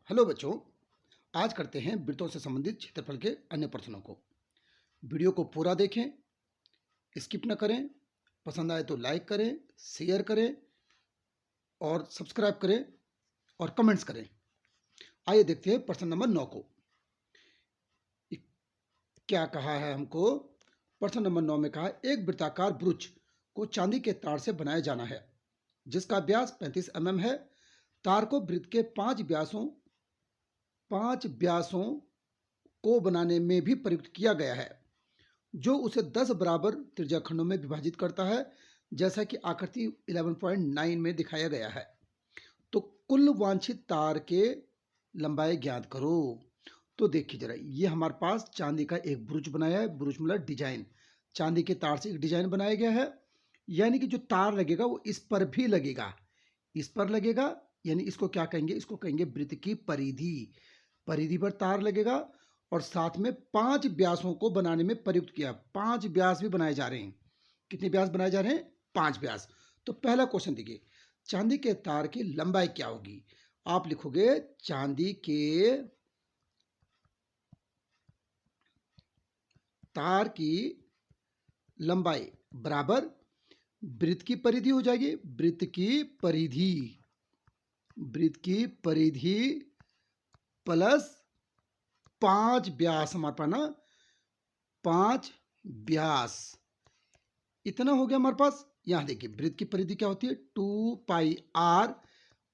Hello बच्चों, आज करते हैं वृत्तों से संबंधित क्षेत्रफल के अन्य प्रश्नों को। वीडियो को पूरा देखें, स्किप न करें। पसंद आए तो लाइक करें, शेयर करें और सब्सक्राइब करें और कमेंट्स करें। आइए देखते हैं प्रश्न नंबर 9 को। क्या कहा है हमको? प्रश्न नंबर 9 में कहा एक वृत्ताकार ब्रुच को चांदी के तार से बनाया जाना है जिसका व्यास 35 mm है। तार को वृत्त के 5 व्यासों को बनाने में भी प्रयुक्त किया गया है जो उसे 10 बराबर त्रिज्याखंडों में विभाजित करता है जैसा कि आकृति 11.9 में दिखाया गया है। तो कुल वांछित तार के लंबाई ज्ञात करो। तो देखिए जरा, ये हमारे पास चांदी का एक ब्रुच बनाया है। ब्रुच मतलब डिजाइन, चांदी के तार से एक डिजाइन बनाया गया है। यानी कि जो तार लगेगा वो इस पर भी लगेगा, इस पर लगेगा। यानी इसको क्या कहेंगे? इसको कहेंगे वृत्त की परिधि। परिधि पर तार लगेगा और साथ में 5 व्यासों को बनाने में प्रयुक्त किया। 5 व्यास भी बनाए जा रहे हैं। कितने व्यास बनाए जा रहे हैं? 5 व्यास। तो पहला क्वेश्चन देखिए, चांदी के तार की लंबाई क्या होगी? आप लिखोगे चांदी के तार की लंबाई बराबर वृत्त की परिधि हो जाएगी। वृत्त की परिधि, वृत्त की परिधि प्लस 5 व्यास। हमारे पास ना 5 व्यास, इतना हो गया हमारे पास। यहां देखिए वृत्त की परिधि क्या होती है? 2πr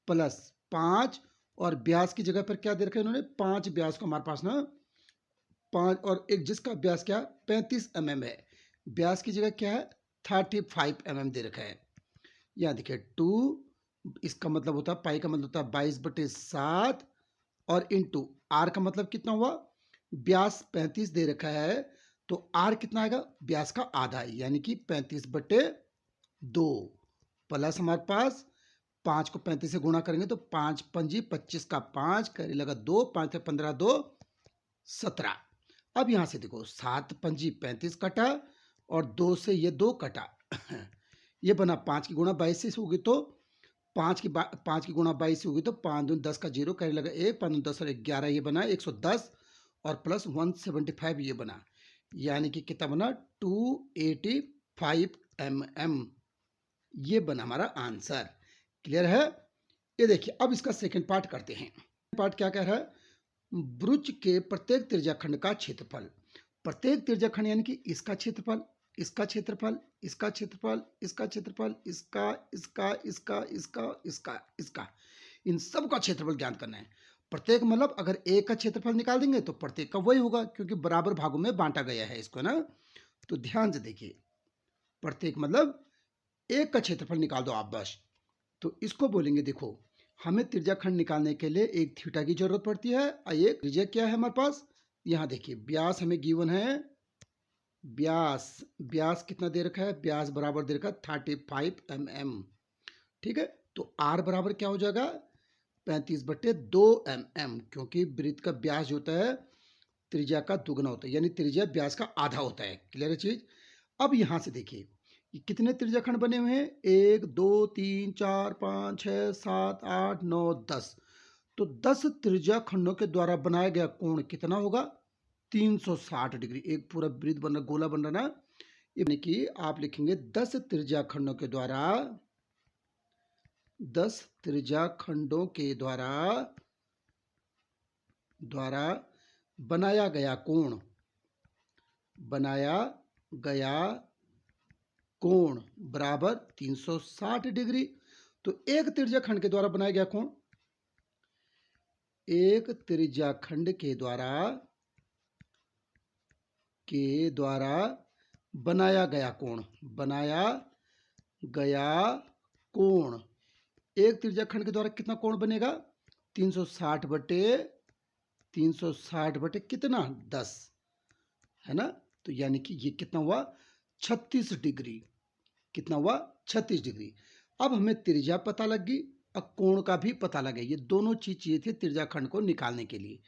प्लस 5 और व्यास की जगह पर क्या दे रखा है इन्होंने? 5 व्यास को हमारे पास ना 5 और एक जिसका व्यास क्या 35 mm है। व्यास की जगह क्या है? 35 mm दे रखा है। यहां देखिए 2, इसका मतलब होता है पाई का मतलब होता है 22/7 और इंटू आर का मतलब कितना हुआ? व्यास 35 दे रखा है तो आर कितना आएगा? व्यास का आधा, यानी कि 35/2 प्लस हमारे पास 5 को 35 से गुणा करेंगे तो 5 पंजी 25 का 5 करे लगा 2, 5 15 2 17। अब यहां से देखो 7 पंजी 35 कटा और 2 से ये 2 कटा ये बना 5 की गुणा 22 से होगी तो 5 की गुणा 22 से होगी तो 5 दूनी 10 का 0 करे लगा 1, 5 दूनी 10 और 11 ये बना 110 और प्लस 175 ये बना, यानी कि कितना बना? 285 mm। ये बना हमारा आंसर। क्लियर है? ये देखिए अब इसका सेकंड पार्ट करते हैं। पार्ट क्या कह रहा है? ब्रुच के प्रत्येक त्रिज्याखंड का क्षेत्रफल। प्रत्येक त्रिज्याखंड यानी कि इसका क्षेत्रफल, इसका क्षेत्रफल, इसका क्षेत्रफल, इसका क्षेत्रफल, इसका इसका इसका इसका इसका इसका, इन सब का क्षेत्रफल ज्ञात करना है। प्रत्येक मतलब अगर एक का क्षेत्रफल निकाल देंगे तो प्रत्येक का वही होगा क्योंकि बराबर भागों में बांटा गया है इसको ना। तो ध्यान से देखिए, प्रत्येक मतलब एक का क्षेत्रफल निकाल दो आप बस। तो इसको बोलेंगे, देखो हमें त्रिज्याखंड निकालने के लिए एक थीटा की जरूरत पड़ती है और एक त्रिज्या क्या है हमारे पास? यहां देखिए व्यास हमें गिवन है। व्यास, व्यास कितना दे रखा है? व्यास बराबर दे रखा है 35 mm। ठीक है, तो आर बराबर क्या हो जाएगा? 35/2 mm, क्योंकि वृत्त का व्यास जो होता है त्रिज्या का दुगना होता है, यानी त्रिज्या व्यास का आधा होता है। क्लियर है चीज? अब यहां से देखिए कितने त्रिज्याखंड बने हुए हैं? 1 2 3 4 5 6 7 8 9 10। तो 10 त्रिज्याखंडों के द्वारा बनाया गया कोण कितना होगा? 360 डिग्री। एक पूरा वृत्त बन रहा, गोला बन रहा ना, यानी कि आप लिखेंगे 10 त्रिज्याखंडों के द्वारा, 10 त्रिज्याखंडों के द्वारा बनाया गया कोण, बनाया गया कोण बराबर 360 डिग्री। तो एक त्रिज्याखंड के द्वारा बनाया गया कोण, एक त्रिज्याखंड के द्वारा बनाया गया कोण, बनाया गया कोण, एक त्रिज्याखंड के द्वारा कितना कोण बनेगा? 360/360 कितना? 10, है ना। तो यानी कि ये कितना हुआ? 36 डिग्री। कितना हुआ? 36 डिग्री। अब हमें त्रिज्या पता लग गई और कोण का भी पता लग गया। ये दोनों चीज चाहिए थी त्रिज्याखंड को निकालने के लिए।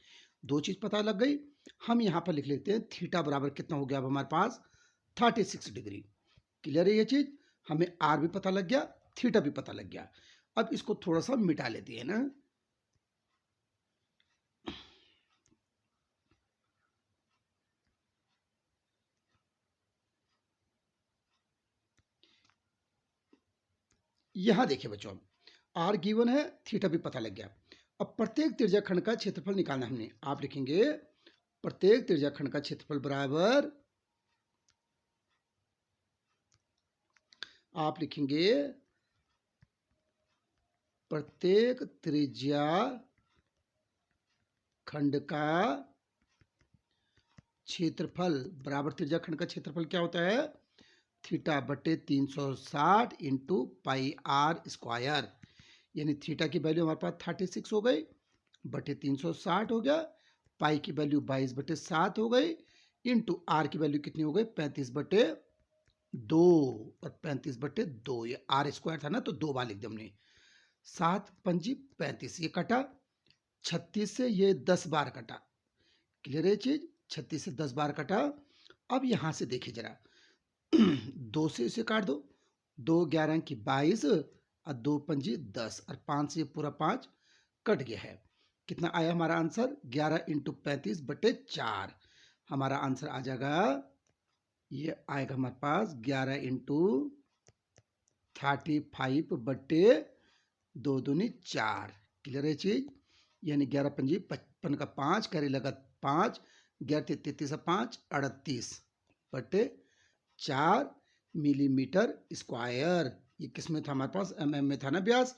दो चीज पता लग गई। हम यहां पर लिख लेते हैं थीटा बराबर कितना हो गया अब हमारे पास? 36 डिग्री। क्लियर है ये चीज? हमें आर भी पता लग गया, थीटा भी पता लग गया। अब इसको थोड़ा सा मिटा लेते हैं ना। यहां देखिए बच्चों, आर गिवन है, थीटा भी पता लग गया। अब प्रत्येक त्रिज्याखंड का क्षेत्रफल निकालना हमने। आप लिखेंगे प्रत्येक त्रिज्याखंड का क्षेत्रफल बराबर, आप लिखेंगे प्रत्येक त्रिज्या खंड का क्षेत्रफल बराबर त्रिज्याखंड का क्षेत्रफल क्या होता है, थीटा बटे 360 इंटू पाई आर स्क्वायर। यानी थीटा की वैल्यू हमारे पास 36 हो गई, बटे 360 हो गया, पाई की वैल्यू 22/7 हो गई, इंटू आर की वैल्यू कितनी हो गई 35/2, और 35/2 ये आर स्क्वायर था ना, तो 2 बार लिख दिया हमने। 7 पंजी 35, ये कटा 36 से, ये 10 बार कटा। क्लियर है चीज, 36 से 10 बार कटा। अब यहां से देखिए जरा 2 से इसे काट दो, 2 11 की 22 और 2 पंजी 10 और 5 से पूरा 5 कट गया है। कितना आया हमारा आंसर, 11 इंटू 35/4। हमारा आंसर आ जाएगा, ये आएगा हमारे पास 11 इंटू 35/2 दूनी 4। क्लियर है चीज, यानी 11 पंजी 55 का 5 करे लगा 5, 11 33 5 38/4 मिलीमीटर स्क्वायर। ये किस में था हमारे पास, एम में था ना व्यास,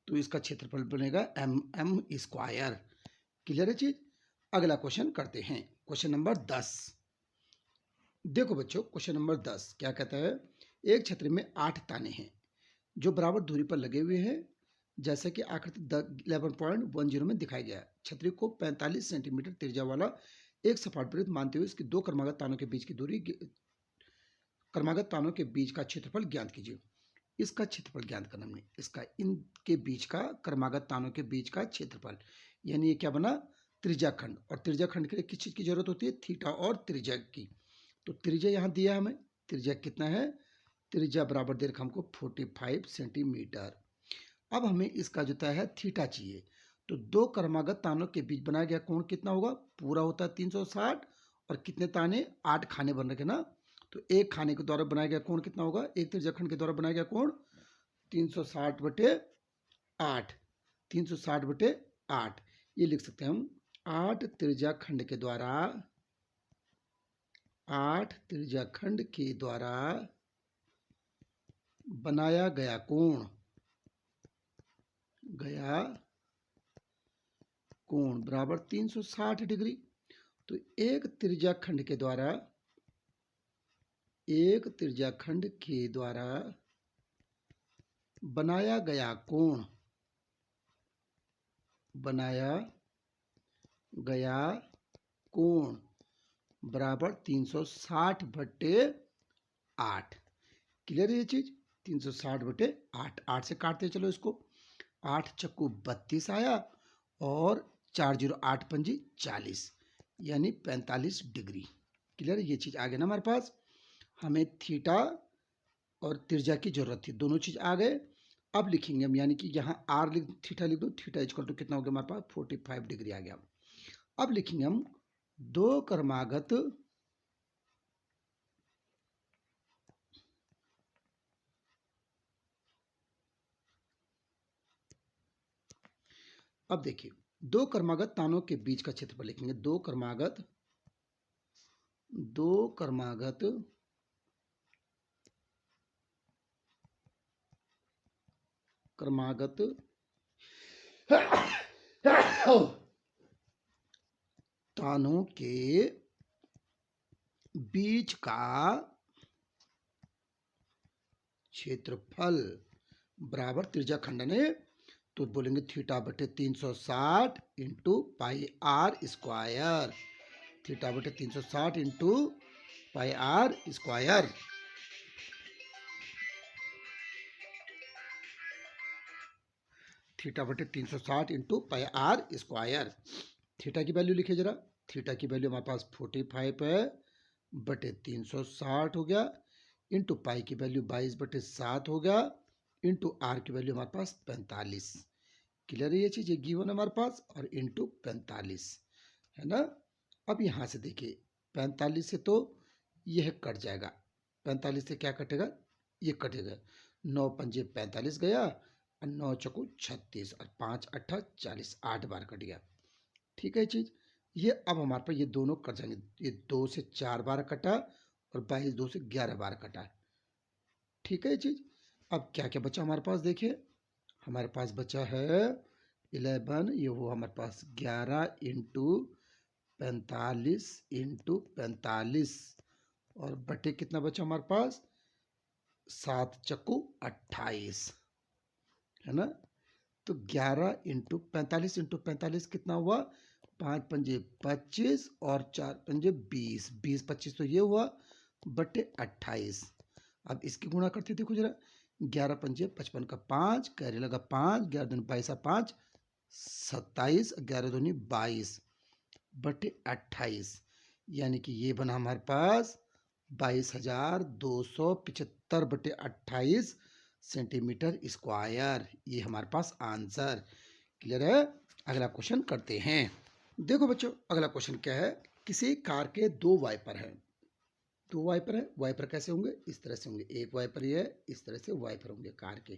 तो इसका क्षेत्रफल बनेगा एम स्क्वायर। क्लियर है चीज। अगला क्वेश्चन करते हैं, क्वेश्चन नंबर 10। देखो बच्चों, क्वेश्चन नंबर 10 क्या कहता है, एक छतरी में 8 ताने हैं जो बराबर दूरी पर लगे हुए हैं, जैसे कि आकृति 11.10 में दिखाया गया है। छतरी को 45 सेंटीमीटर त्रिज्या वाला एक सपाट वृत्त मानते हुए इसकी दो क्रमागत तानों के बीच की दूरी, क्रमागत तानों के बीच का क्षेत्रफल ज्ञात कीजिए। इसका क्षेत्रफल ज्ञात करना हमने, इसका इनके बीच का, क्रमागत तानों के बीच का क्षेत्रफल, यानी ये क्या बना, त्रिज्याखंड। और त्रिज्याखंड के लिए किस चीज की जरूरत होती है, थीटा और त्रिज्या की। तो त्रिज्या यहां दिया है हमें, त्रिज्या कितना है, त्रिज्या बराबर दे रखा हमको 45 सेंटीमीटर। अब हमें इसका जो है थीटा चाहिए। तो दो क्रमागत तानों के बीच बनाया गया कोण कितना होगा, पूरा होता है 360, और कितने ताने, 8 खाने बन रखे ना, तो एक खाने के द्वारा बनाया गया कोण कितना होगा, एक त्रिज्याखंड के द्वारा बनाया गया कोण 360/8, 360/8। ये लिख सकते हैं हम, 8 त्रिज्याखंड के द्वारा, 8 त्रिज्याखंड के द्वारा बनाया गया कोण, बराबर 360 डिग्री। तो एक त्रिज्याखंड के द्वारा, एक त्रिज्याखंड के द्वारा बनाया गया कोण, बनाया गया कोण बराबर 360/8। क्लियर है ये चीज, 360/8। 8 से काटते चलो इसको, 8 चक्कू 32 आया, और 408 पंजी 40, यानी 45 डिग्री। क्लियर, ये चीज आ गई ना हमारे पास। हमें थीटा और त्रिज्या की जरूरत थी, दोनों चीज आ गए। अब लिखेंगे हम, यानी कि यहाँ आर लिख, थीटा लिख दो, थीटा इक्वल टू कितना हो गया हमारे पास, 45 डिग्री आ गया। अब लिखेंगे हम दो क्रमागत, अब देखिए दो क्रमागत तानों के बीच का क्षेत्रफल लिखेंगे, दो क्रमागत तानों के बीच का क्षेत्रफल बराबर त्रिज्या खंडन है, तो बोलेंगे थीटा बटे 360 into pi R square, theta बटे 360 into pi R square. Theta बटे 360 into pi R square. Theta की वैल्यू लिखिए जरा, थीटा की वैल्यू हमारे पास 45 है, बटे 360 हो गया, इंटू पाई की वैल्यू 22/7 हो गया, इंटू आर की वैल्यू हमारे पास 45। क्लियर है ये चीज, ये गिवन हमारे पास, और इंटू 45 है ना। अब यहां से देखिए 45 से तो यह कट जाएगा, 45 से क्या कटेगा, ये कटेगा, 9 पंजे 45 गया और 9 चौको 36 और 5 अट्ठा 40, 8 बार कट गया। ठीक है चीज। ये अब हमारे पास ये दोनों कट जाएंगे। ये 2 से 4 बार कटा और 22 2 से 11 बार कटा। ठीक है चीज। अब क्या क्या बचा हमारे पास, देखिए हमारे पास बचा है 11, ये वो हमारे पास 11 इंटू 45 इंटू 45 और बटे कितना बचा हमारे पास 7 चक्कू 28, है ना। तो 11 इंटू 45 इंटू 45 कितना हुआ, 5 पंजे 25 और 4 पंजे 20, 20 25 तो ये हुआ बटे 28। अब इसकी गुणा करते देखो जरा, 11 पंजे 55 का 5, कैरी लगा 5, 11 दूनी 22 5 27, 11 दूनी 22 बटे 28, यानी कि ये बना हमारे पास 22,275 बटे 28 सेंटीमीटर स्क्वायर। ये हमारे पास आंसर। क्लियर है। अगला क्वेश्चन करते हैं। देखो बच्चों अगला क्वेश्चन क्या है, किसी कार के 2 वाइपर हैं। 2 वाइपर है, वाइपर कैसे होंगे, इस तरह से होंगे। एक वाइपर ये है, इस तरह से वाइपर होंगे कार के,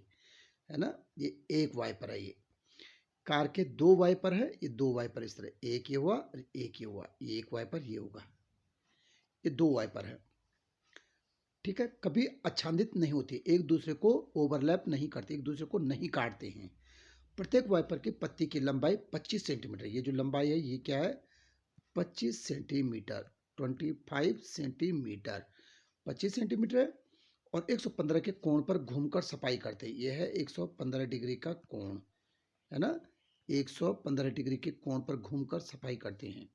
है ना। ये एक वाइपर है, ये कार के 2 वाइपर है। ये 2 वाइपर इस तरह, एक ये हुआ और एक ये हुआ, ये एक वाइपर ये होगा। ये 2 वाइपर है। ठीक है, कभी आच्छादित नहीं होती, एक दूसरे को ओवरलैप नहीं करते, एक दूसरे को नहीं काटते हैं। प्रत्येक वाइपर की पत्ती की लंबाई 25 सेंटीमीटर। ये जो लंबाई है ये क्या है, 25 सेंटीमीटर, 25 सेंटीमीटर, 25 सेंटीमीटर है। और 115 के कोण पर घूमकर सफाई करते हैं। यह है 115 डिग्री का कोण, है ना। 115 डिग्री के कोण पर घूमकर सफाई करते हैं।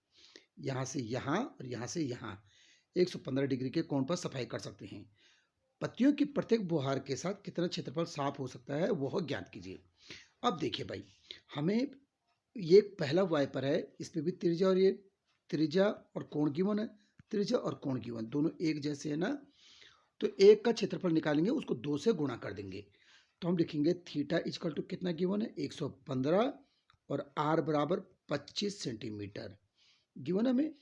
यहाँ से यहाँ और यहाँ से यहाँ 115 डिग्री के कोण पर सफाई कर सकते हैं। पत्तियों की प्रत्येक बुहार के साथ कितना क्षेत्रफल साफ हो सकता है वह ज्ञात कीजिए। अब देखिए भाई, हमें ये पहला वाइपर है, इस पे भी त्रिज्या और ये त्रिज्या और कोण गिवन है। त्रिज्या और कोण गिवन दोनों एक जैसे है ना, तो एक का क्षेत्रफल निकालेंगे, उसको 2 से गुणा कर देंगे। तो हम लिखेंगे थीटा इक्वल टू कितना गिवन है 115 और आर बराबर 25 सेंटीमीटर गिवन हमें।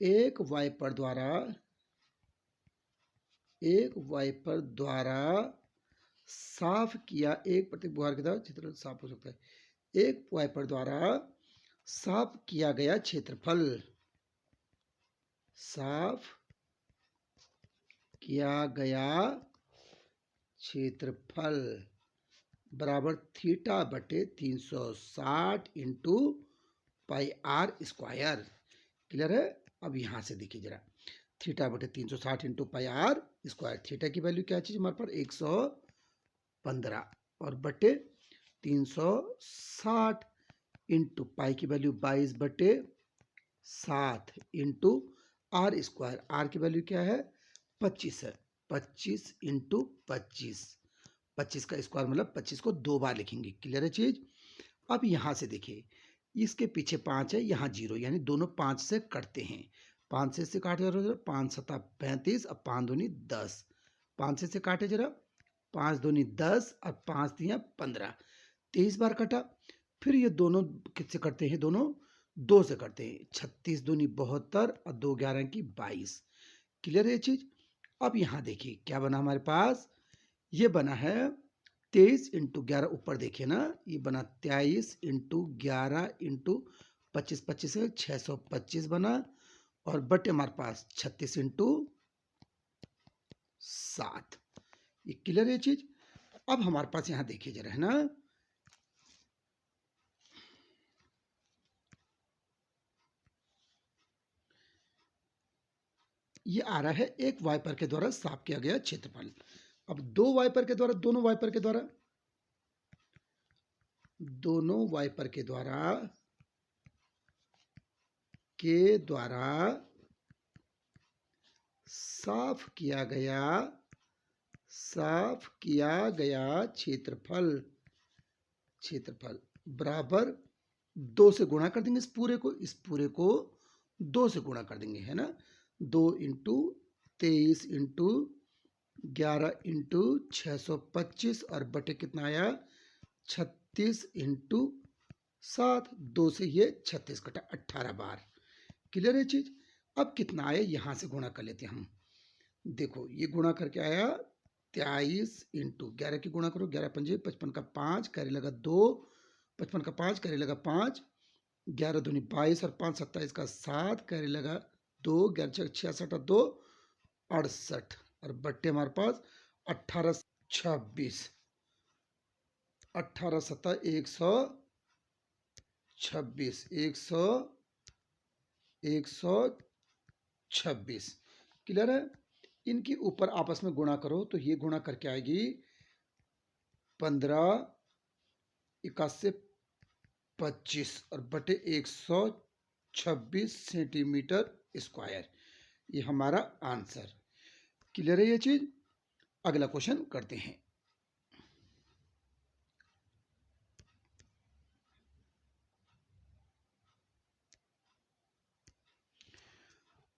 एक वाइपर द्वारा साफ किया, एक प्रत्येक बुहार के द्वारा क्षेत्रफल साफ हो सकता है। एक वाइपर द्वारा साफ किया गया क्षेत्रफल, साफ किया गया क्षेत्रफल बराबर थीटा बटे 360 into pi R square. Clear है। अब यहां से देखिए जरा, थीटा बटे 360 into pi R square. Theta की वैल्यू क्या चीज हमारे पास 115 और बटे 360 इंटू पाई की वैल्यू 22 बटे 7 इंटू आर स्क्वायर। आर की वैल्यू क्या है 25 है, 25 इंटू 25, 25 का स्क्वायर मतलब 25 को 2 बार लिखेंगे। क्लियर है चीज। अब यहां से देखिए, इसके पीछे 5 है, यहाँ 0, यानी दोनों 5 से कटते हैं। 5 से काटे जरा, 5 सता 35 और 5 दूनी 10, 5 से काटे जरा, 5 दूनी 10 और 5 दिया 15, 23 बार कटा। फिर ये दोनों किससे करते हैं, दोनों 2 से करते हैं। 36 दूनी 72 और 2 11 की 22। क्लियर है ये चीज। अब यहाँ देखिए क्या बना हमारे पास, ये बना है 23 इंटू 11, ऊपर देखिए ना, ये बना 23 इंटू 11 इंटू 25, 25 है 625 बना और बटे हमारे पास 36 इंटू 7। ये क्लियर है चीज। अब हमारे पास यहां देखिए जरा, है ना, ये आ रहा है एक वाइपर के द्वारा साफ किया गया क्षेत्रफल। अब दो वाइपर के द्वारा, दोनों वाइपर के द्वारा साफ किया गया क्षेत्रफल बराबर 2 से गुणा कर देंगे। इस पूरे को 2 से गुणा कर देंगे, है ना। 2 इंटू 23 इंटू 11 इंटू 625 और बटे कितना आया 36 इंटू 7, 2 से ये 36 कटा 18 बार। क्लियर है चीज। अब कितना आया यहां से गुणा कर लेते हैं हम। देखो ये गुणा करके आया 23 इंटू 11 की गुणा करो, 11 पंजे 55 का 5, कैरी लगा 2, 55 का 5 कैरी लगा 5, 11 दूनी 22 और 5 27 का 7, कैरी लगा 2, 11 66 2 68 और बट्टे हमारे पास 18 26, 18 सत्ता 126, 126। क्लियर है। इनके ऊपर आपस में गुणा करो तो ये गुणा करके आएगी 15 81 25 और बटे 126 सेंटीमीटर स्क्वायर। ये हमारा आंसर। क्लियर है ये चीज। अगला क्वेश्चन करते हैं।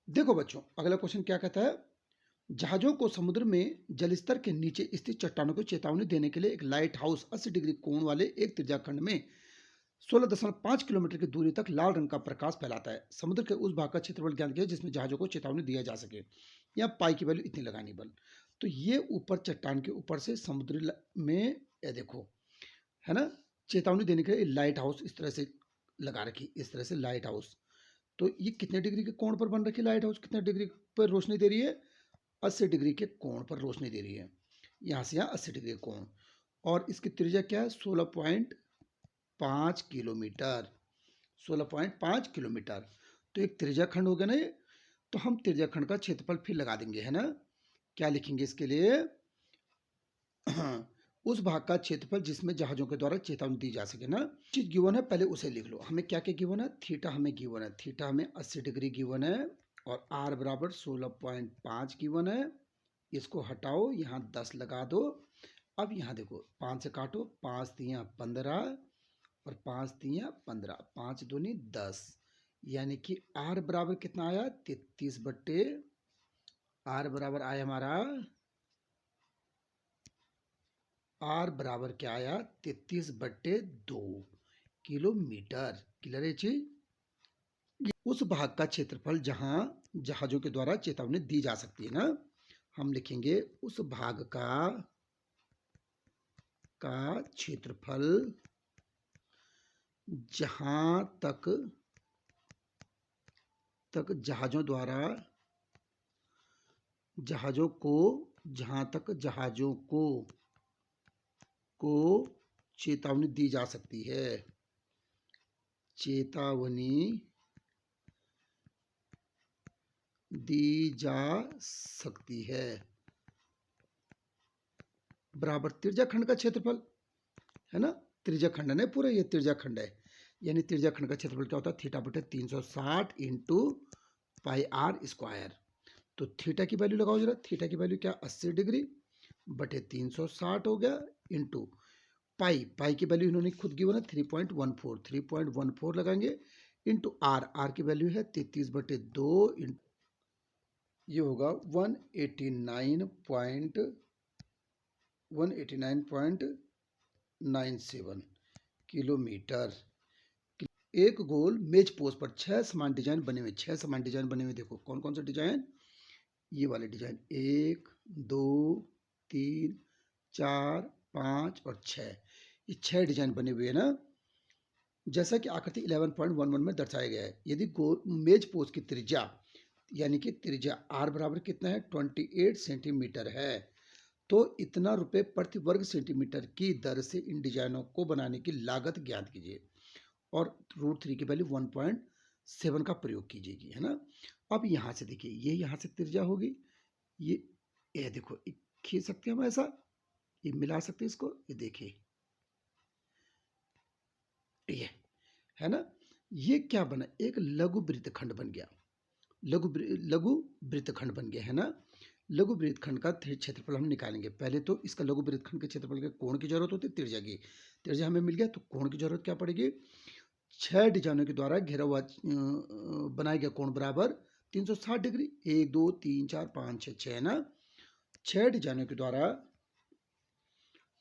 देखो बच्चों, अगला क्वेश्चन क्या कहता है, जहाजों को समुद्र में जलस्तर के नीचे स्थित चट्टानों को चेतावनी देने के लिए एक लाइट हाउस 80 डिग्री कोण वाले एक त्रिज्याखंड में 16.5 किलोमीटर की दूरी तक लाल रंग का प्रकाश फैलाता है। समुद्र के उस भाग का क्षेत्रफल ज्ञात किया जिसमें जहाजों को चेतावनी दिया जा सके। या पाई की वैल्यू इतनी लगानी बल। तो ये ऊपर चट्टान के ऊपर से समुद्र में ये देखो है ना, चेतावनी देने के लिए लाइट हाउस इस तरह से लगा रखी, इस तरह से लाइट हाउस। तो ये कितने डिग्री के कोण पर बन रखी लाइट हाउस, कितने डिग्री पर रोशनी दे रही है, 80 डिग्री के कोण पर रोशनी दे रही है। यहाँ से यहाँ 80 डिग्री कोण, और इसकी त्रिज्या क्या है, 16.5 किलोमीटर, 16.5 किलोमीटर। तो एक त्रिज्याखंड हो गया ना ये। तो हम त्रिज्याखंड का क्षेत्रफल फिर लगा देंगे, है ना। क्या लिखेंगे इसके लिए, उस भाग का क्षेत्रफल जिसमें जहाजों के द्वारा चेतावनी दी जा सके ना। चीज गिवन है, पहले उसे लिख लो। हमें क्या क्या गिवन है, थीटा हमें गिवन है, थीटा हमें 80 डिग्री गिवन है, और आर बराबर 16.5 गिवन है। इसको हटाओ, यहाँ 10 लगा दो। अब यहाँ देखो 5 से काटो, 5 तियाँ 15 और 5 तियाँ 15, 5 दूनी 10, यानी कि आर बराबर कितना आया, 33 बट्टे, आर बराबर आया हमारा, आर बराबर क्या आया, 33 बट्टे 2 किलोमीटर। क्लियर है चीज। उस भाग का क्षेत्रफल जहां जहाजों के द्वारा चेतावनी दी जा सकती है ना। हम लिखेंगे उस भाग का क्षेत्रफल जहां तक जहाजों द्वारा जहाजों को चेतावनी दी जा सकती है, चेतावनी दी जा सकती है, बराबर त्रिज्याखंड का क्षेत्रफल, है ना। त्रिज्याखंड है पूरा, ये त्रिज्याखंड है, यानी त्रिज्याखंड का क्षेत्रफल क्या होता है, थीटा बटे 360 इंटू पाई आर स्क्वायर। तो थीटा की वैल्यू लगाओ जरा, थीटा की वैल्यू क्या, 80 डिग्री बटे 360 हो गया, इंटू पाई की वैल्यू इन्होंने खुद गिवन है 3.14 लगाएंगे, इंटू आर की वैल्यू है 33 बटे 2, ये होगा 189.97 किलोमीटर। एक गोल मेज पोस्ट पर 6 समान डिजाइन बने हुए, 6 समान डिजाइन बने हुए। देखो कौन कौन से डिजाइन, ये वाले डिजाइन 1 2 3 4 5 और 6, ये 6 डिजाइन बने हुए हैं ना। जैसा कि आकृति 11.11 में दर्शाया गया है। यदि गोल मेज पोस्ट की त्रिज्या, यानी कि त्रिज्या आर बराबर कितना है, 28 सेंटीमीटर है, तो इतना रुपए प्रति वर्ग सेंटीमीटर की दर से इन डिजाइनों को बनाने की लागत ज्ञात कीजिए, और √3 की वैल्यू 1.7 का प्रयोग कीजिएगी, है ना। अब यहाँ से देखिए, ये यहाँ से त्रिज्या होगी, ये देखो खींच सकते हैं हम ऐसा, ये मिला सकते हैं इसको, ये देखिए ये है ना। ये क्या बना, एक लघु वृत्तखंड बन गया, लघु वृत्तखंड बन गया, है ना। लघु वृत्तखंड का क्षेत्रफल हम निकालेंगे। पहले तो इसका लघु वृत्तखंड के क्षेत्रफल के कोण की जरूरत होती है, त्रिज्या की। त्रिज्या हमें मिल गया, तो कोण की जरूरत क्या पड़ेगी, 6 डिजाइनों के द्वारा घेरा हुआ बनाया गया कोण बराबर 360 डिग्री, 1 2 3 4 5 6, 6 ना। 6 डिजाइनों के द्वारा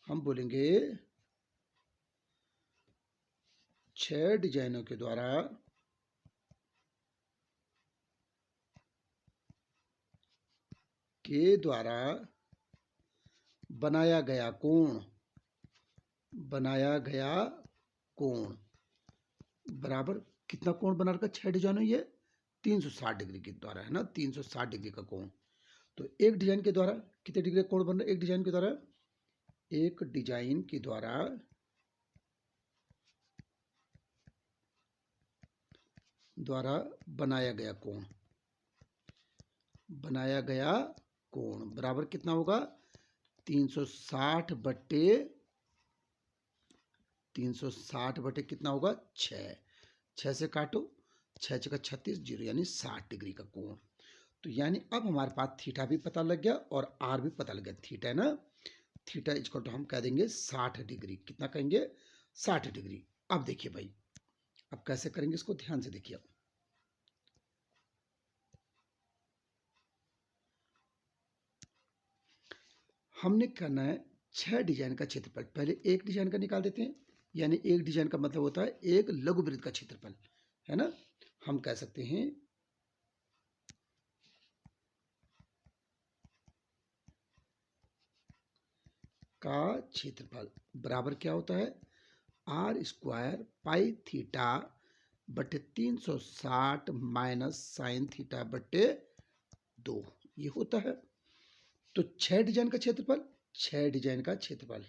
हम बोलेंगे, 6 डिजाइनों के द्वारा बनाया गया कोण, बनाया गया कोण बराबर कितना कोण बना रखा 6 डिजाइन है ये 360 डिग्री के द्वारा है ना, 360 डिग्री का कोण। तो एक डिजाइन के द्वारा कितने डिग्री का कोण बन रहा है? एक डिजाइन के द्वारा, एक डिजाइन के द्वारा बनाया गया कोण, बनाया गया कोण बराबर कितना होगा 360 बट्टे 360 बटे कितना होगा 6, 6 से काटो 6 छक्का 36 जीरो यानी 60 डिग्री का कोण। तो यानी अब हमारे पास थीटा भी पता लग गया और आर भी पता लग गया। थीटा है ना, थीटा इक्वल टू हम कह देंगे 60 डिग्री, कितना कहेंगे 60 डिग्री। अब देखिए भाई, अब कैसे करेंगे इसको ध्यान से देखिए। हमने करना है 6 डिजाइन का क्षेत्रफल, पहले एक डिजाइन का निकाल देते हैं, यानी एक डिजाइन का मतलब होता है एक लघुवृत्त का क्षेत्रफल, है ना। हम कह सकते हैं का क्षेत्रफल बराबर क्या होता है आर स्क्वायर पाई थीटा बटे 360 माइनस साइन थीटा बटे 2, ये होता है। तो 6 डिजाइन का क्षेत्रफल, 6 डिजाइन का क्षेत्रफल,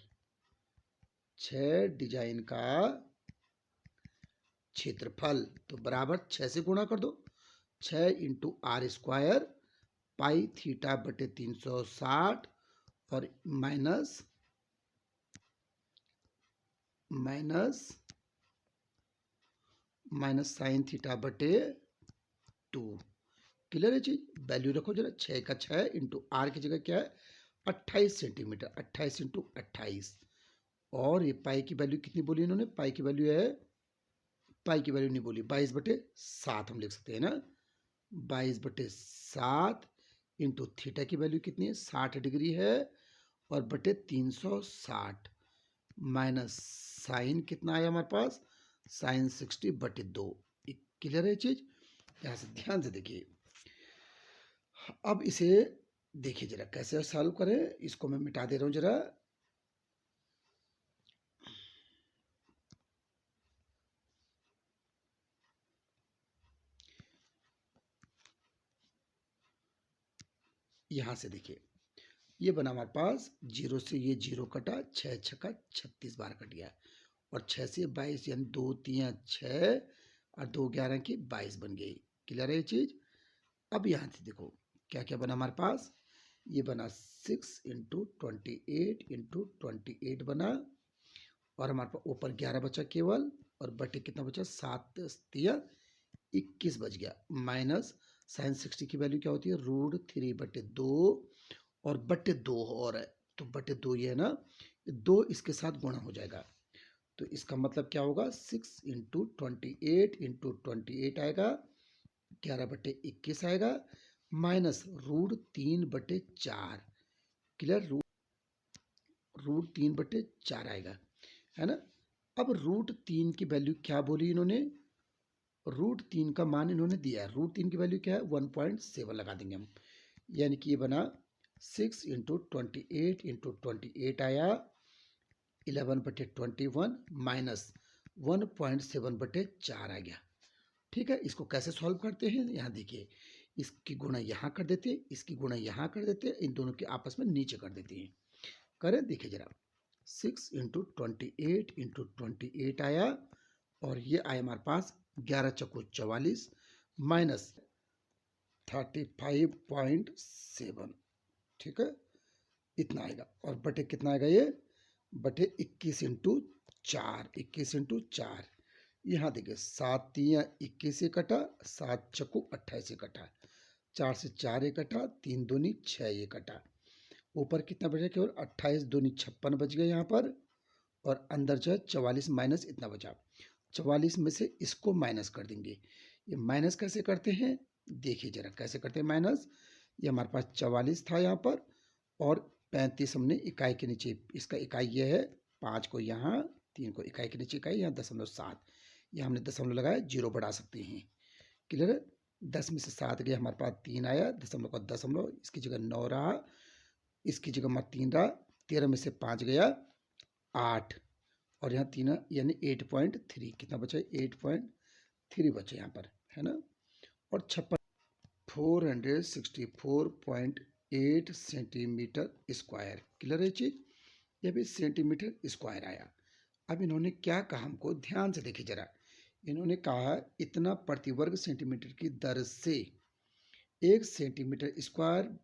6 डिजाइन का क्षेत्रफल तो बराबर 6 से गुणा कर दो, 6 into R square pi theta बटे 360 और माइनस साइन थीटा बटे 2। क्लियर है चीज? वैल्यू रखो जरा, 6 का 6 इंटू आर की जगह क्या है 28 सेंटीमीटर, 28 इंटू 28 और ये पाई की वैल्यू कितनी बोली इन्होंने, पाई की वैल्यू है, पाई की वैल्यू नहीं बोली, 22/7 हम लिख सकते हैं ना, 22/7 इंटू थीटा की वैल्यू कितनी है 60 डिग्री है और बटे 360 माइनस साइन कितना आया हमारे पास साइन 60/2। क्लियर है चीज? यहां से ध्यान से देखिए। अब इसे देखिए जरा कैसे सॉल्व करें, इसको मैं मिटा दे रहा हूं जरा। यहां से देखिए ये बना हमारे पास, जीरो से ये जीरो कटा, 6 छक्का 36 बार कट गया और 6 से 22 यानी 2 3 6 और 2 11 की 22 बन गई। क्लियर है ये चीज? अब यहां से देखो क्या क्या बना हमारे पास, ये बना 6 इंटू 28 बना और हमारे पास ऊपर 11 बचा केवल और बटे कितना बचा 7 21 बच गया माइनस साइन 60 की वैल्यू क्या होती है √3/2 और बटे 2 और है तो बटे 2 ये है ना, 2 इसके साथ गुणा हो जाएगा तो इसका मतलब क्या होगा 6 इंटू 28 आएगा 11/21 आएगा माइनस √3/4। क्लियर? √3/4 आएगा, है ना। अब √3 की वैल्यू क्या बोली इन्होंने, √3 का मान इन्होंने दिया है, √3 की वैल्यू क्या है 1.7 लगा देंगे हम, यानी कि ये बना 6 इंटू 28 आया 11/21 माइनस 1.7/4 आ गया। ठीक है, इसको कैसे सॉल्व करते हैं यहाँ देखिए, इसकी गुणा यहाँ कर देते हैं, इसकी गुणा यहाँ कर देते हैं, इन दोनों के आपस में नीचे कर देते हैं। करें देखिए जरा, 6 इंटू 28 आया और ये आया हमारे पास 11 चक्कू 44 माइनस 35.7। ठीक है, इतना आएगा और बटे कितना आएगा ये बटे 21 इंटू 4 यहाँ देखिए 7 3 21 से कटा, 7 चक्कू 28 से कटा, 4 से 4 ये कटा, 3 दूनी 6 ये कटा, ऊपर कितना बचा केवल 28 दूनी 56 बच गया यहाँ पर और अंदर जो है 44 माइनस इतना बचा, 44 में से इसको माइनस कर देंगे। ये माइनस कैसे करते हैं देखिए जरा, कैसे करते हैं माइनस, ये हमारे पास 44 था यहाँ पर और 35 हमने इकाई के नीचे, इसका इकाई ये है 5 को यहाँ 3 को इकाई के नीचे इकाई यहाँ 0.7, यहाँ हमने दशमलव लगाया, जीरो बढ़ा सकते हैं। क्लियर है? 10 में से 7 गया हमारे पास 3 आया, दशमलव का दशमलव, इसकी जगह 9 रहा, इसकी जगह हमारा 3 रहा 13 में से 5 गया 8 और यहाँ 3 यानी 8.3 कितना बचा? 8.3 बचे यहाँ पर, है ना। और 464.8 सेंटीमीटर स्क्वायर। क्लियर है चीज? ये भी सेंटीमीटर स्क्वायर आया। अब इन्होंने क्या कहा हमको ध्यान से देखिए जरा। इन्होंने कहा इतना प्रति वर्ग सेंटीमीटर की दर से 1 सेंटीमीटर स्क्वायर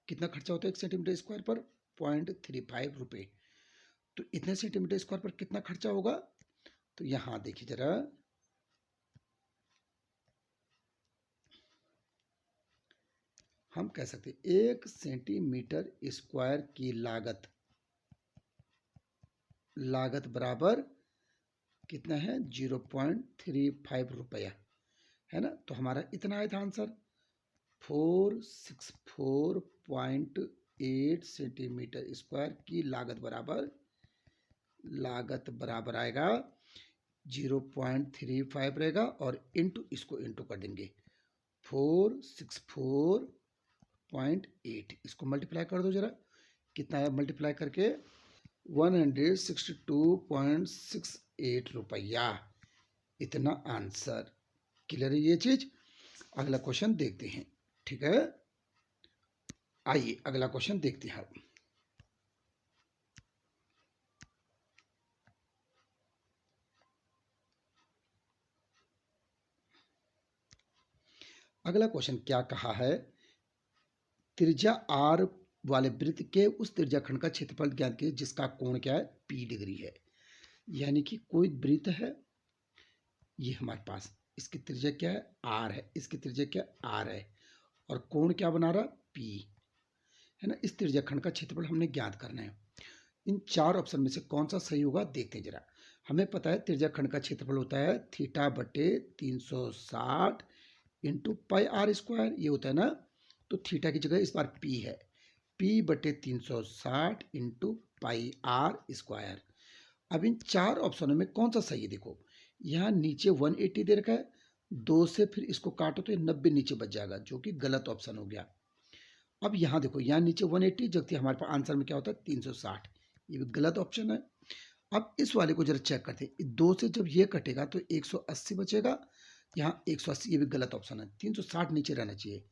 कितना खर्चा होता है? 1 सेंटीमीटर स्क्वायर पर 0.35 रुपये। तो इतने सेंटीमीटर स्क्वायर पर कितना खर्चा होगा? तो यहां देखिए जरा, हम कह सकते 1 सेंटीमीटर स्क्वायर की लागत बराबर कितना है? 0.35 रुपया, है ना। तो हमारा इतना आया था आंसर, 464.8 सेंटीमीटर स्क्वायर की लागत बराबर आएगा 0.35 रहेगा और इसको इंटू कर देंगे 464.8, इसको मल्टीप्लाई कर दो जरा, कितना है मल्टीप्लाई करके? 162.68 रुपया, इतना आंसर। क्लियर है ये चीज? अगला क्वेश्चन देखते हैं, ठीक है। आइए अगला क्वेश्चन देखते हैं। अगला क्वेश्चन क्या कहा है? त्रिज्या r वाले वृत्त के उस त्रिज्याखंड का क्षेत्रफल ज्ञात कीजिए जिसका कोण क्या है? p डिग्री है। यानी कि कोई वृत्त है, ये हमारे पास, इसकी त्रिज्या क्या है? r है, इसकी त्रिज्या क्या? r है, और कोण क्या बना रहा? p, है ना। इस त्रिज्याखंड का क्षेत्रफल हमने ज्ञात करना है। इन 4 ऑप्शन में से कौन सा सही होगा देखते हैं जरा। हमें पता है त्रिज्याखंड का क्षेत्रफल होता है थीटा बटे 360 इंटू पाई आर स्क्वायर, ये होता है ना। तो थीटा की जगह इस बार p है, p बटे 360 इंटू पाई आर स्क्वायर। अब इन 4 ऑप्शनों में कौन सा सही है? देखो यहाँ नीचे 180 दे रखा है, 2 से फिर इसको काटो तो ये 90 नीचे बच जाएगा, जो कि गलत ऑप्शन हो गया। अब यहाँ देखो, यहाँ नीचे 180 जबकि हमारे पास आंसर में क्या होता है? 360, ये भी गलत ऑप्शन है। अब इस वाले को जरा चेक करते हैं, 2 से जब ये कटेगा तो 180 बचेगा, यहाँ 180, ये भी गलत ऑप्शन है, 360 नीचे रहना चाहिए।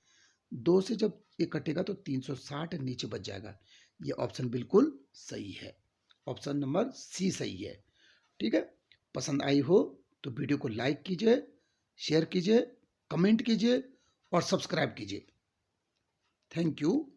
2 से जब ये कटेगा तो 360 नीचे बच जाएगा, ये ऑप्शन बिल्कुल सही है, ऑप्शन नंबर सी सही है। ठीक है, पसंद आई हो तो वीडियो को लाइक कीजिए, शेयर कीजिए, कमेंट कीजिए और सब्सक्राइब कीजिए। Thank you.